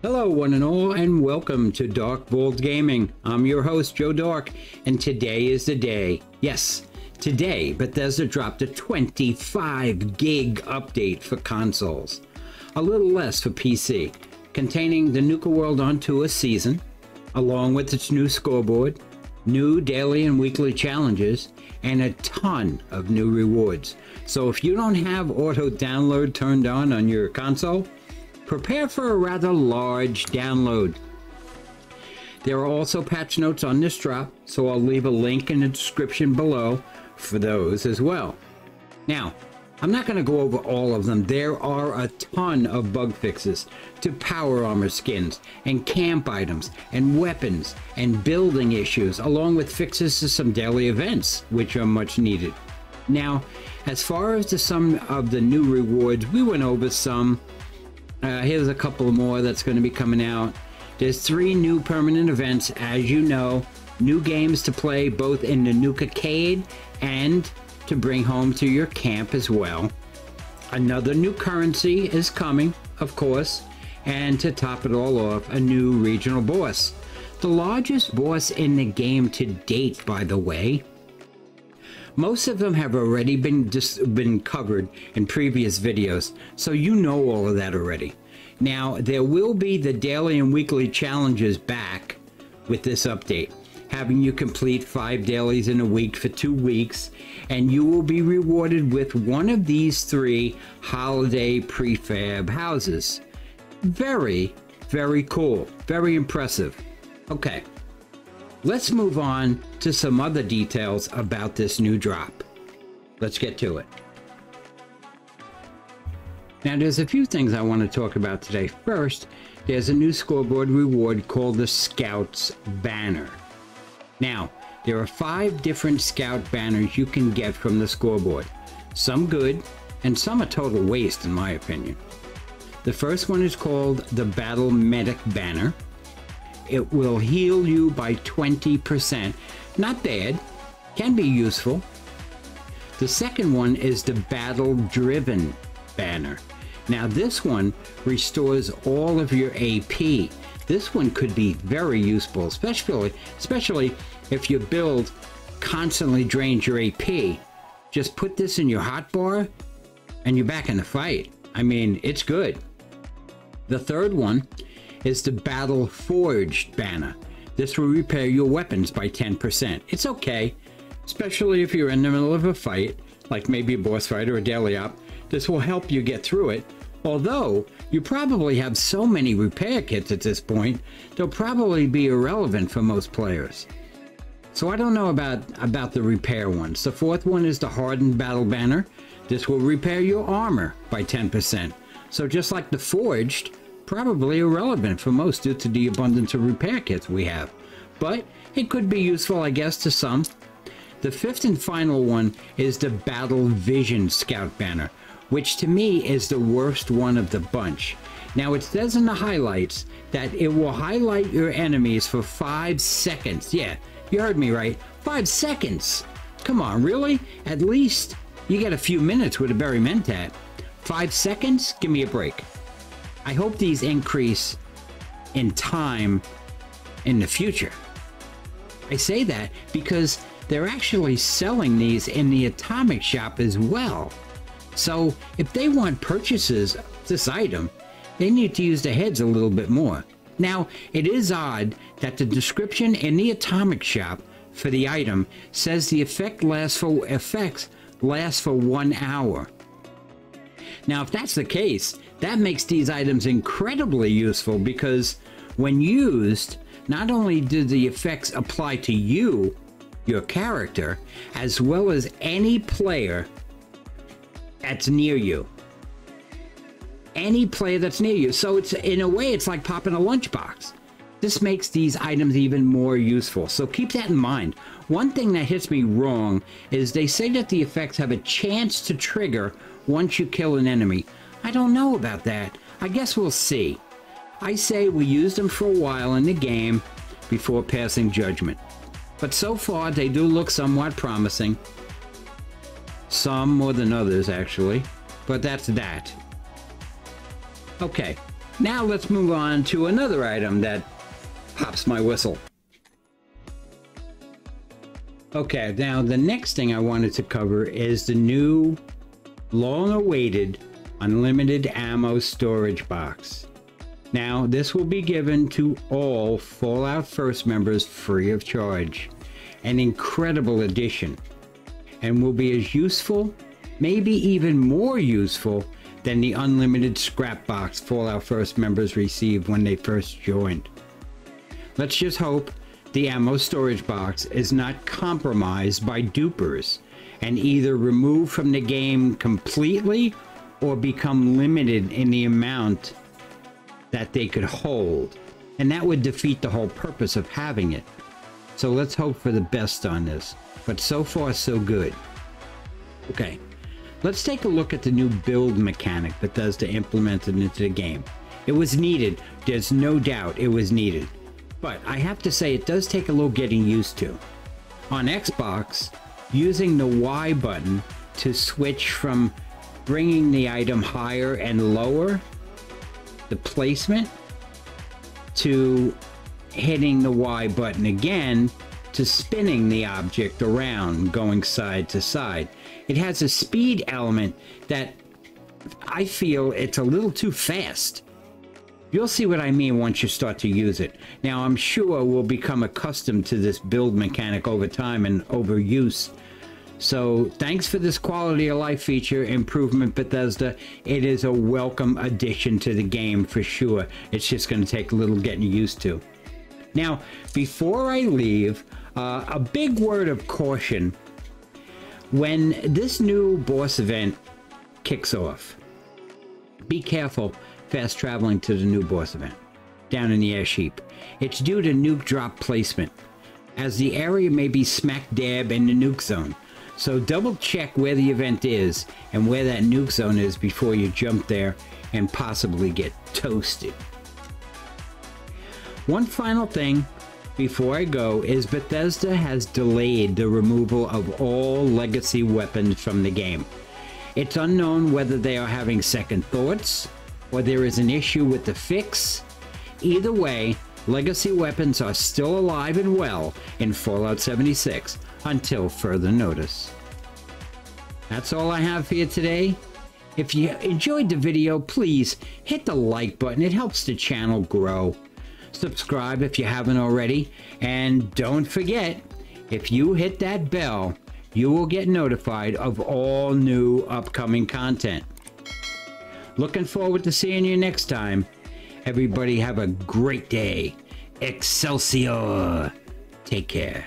Hello one and all, and welcome to Dark Vault Gaming. I'm your host Joe Dark, and today is the day. Yes, today Bethesda dropped a 25 gig update for consoles, a little less for PC, containing the Nuka World on Tour season, along with its new scoreboard, new daily and weekly challenges, and a ton of new rewards. So if you don't have auto download turned on your console, prepare for a rather large download. There are also patch notes on this drop, so I'll leave a link in the description below for those as well. Now, I'm not going to go over all of them. There are a ton of bug fixes to power armor skins and camp items and weapons and building issues, along with fixes to some daily events, which are much needed. Now, as far as some of the new rewards, we went over some. Here's a couple more that's going to be coming out. There's 3 new permanent events, as you know, new games to play both in the Nuka-cade and to bring home to your camp as well. Another new currency is coming, of course, and to top it all off, a new regional boss. The largest boss in the game to date, by the way. Most of them have already been covered in previous videos, so you know all of that already. Now, there will be the daily and weekly challenges back with this update, having you complete 5 dailies in a week for 2 weeks, and you will be rewarded with one of these 3 holiday prefab houses. Very, very cool. Very impressive. Okay. Let's move on to some other details about this new drop. Let's get to it. Now, there's a few things I want to talk about today. First, there's a new scoreboard reward called the Scout's Banner. Now, there are 5 different Scout banners you can get from the scoreboard. Some good, and some a total waste in my opinion. The first one is called the Battle Medic Banner. It will heal you by 20%. Not bad. Can be useful. The second one is the Battle Driven Banner. Now this one restores all of your AP. This one could be very useful, especially if your build constantly drains your AP. Just put this in your hotbar and you're back in the fight. I mean, it's good. The third one is the Battle Forged Banner. This will repair your weapons by 10%. It's okay, especially if you're in the middle of a fight, like maybe a boss fight or a daily op. This will help you get through it, although you probably have so many repair kits at this point, they'll probably be irrelevant for most players. So I don't know about the repair ones. The fourth one is the Hardened Battle Banner. This will repair your armor by 10%. So just like the Forged, probably irrelevant for most due to the abundance of repair kits we have, but it could be useful, I guess, to some. The fifth and final one is the Battle Vision Scout Banner, which to me is the worst one of the bunch. Now it says in the highlights that it will highlight your enemies for 5 seconds. Yeah, you heard me right, 5 seconds. Come on, really? At least you get a few minutes with a Berry Mentat. 5 seconds? Give me a break. I hope these increase in time in the future. I say that because they're actually selling these in the Atomic Shop as well. So if they want purchases of this item, they need to use their heads a little bit more. Now, it is odd that the description in the Atomic Shop for the item says the effects last for 1 hour. Now, if that's the case, that makes these items incredibly useful because when used, not only do the effects apply to you, your character, as well as any player that's near you. Any player that's near you. So it's, in a way, it's like popping a lunchbox. This makes these items even more useful. So keep that in mind. One thing that hits me wrong is they say that the effects have a chance to trigger once you kill an enemy. I don't know about that. I guess we'll see. I say we use them for a while in the game before passing judgment. But so far they do look somewhat promising. Some more than others actually, but that's that. Okay, Now let's move on to another item that pops my whistle. Okay, now the next thing I wanted to cover is the new, long-awaited, unlimited ammo storage box. Now, this will be given to all Fallout First members free of charge. An incredible addition, and will be as useful, maybe even more useful, than the unlimited scrap box Fallout First members received when they first joined. Let's just hope the ammo storage box is not compromised by dupers and either removed from the game completely or become limited in the amount that they could hold. And that would defeat the whole purpose of having it. So let's hope for the best on this. But so far, so good. Okay, let's take a look at the new build mechanic Bethesda implemented into the game. It was needed. There's no doubt it was needed. But I have to say, it does take a little getting used to. On Xbox, using the Y button to switch from bringing the item higher and lower, the placement, to hitting the Y button again to spinning the object around, going side to side. It has a speed element that I feel it's a little too fast. You'll see what I mean once you start to use it. Now, I'm sure we'll become accustomed to this build mechanic over time and overuse. So, thanks for this quality of life feature improvement, Bethesda. It is a welcome addition to the game for sure. It's just going to take a little getting used to. Now, before I leave, a big word of caution. When this new boss event kicks off, be careful fast traveling to the new boss event down in the ash heap. It's due to nuke drop placement, as the area may be smack dab in the nuke zone. So double check where the event is and where that nuke zone is before you jump there and possibly get toasted. One final thing before I go is Bethesda has delayed the removal of all legacy weapons from the game. It's unknown whether they are having second thoughts or there is an issue with the fix. Either way, legacy weapons are still alive and well in Fallout 76 until further notice. That's all I have for you today. If you enjoyed the video, please hit the like button. It helps the channel grow. Subscribe if you haven't already. And don't forget, if you hit that bell, you will get notified of all new upcoming content. Looking forward to seeing you next time. Everybody have a great day. Excelsior! Take care.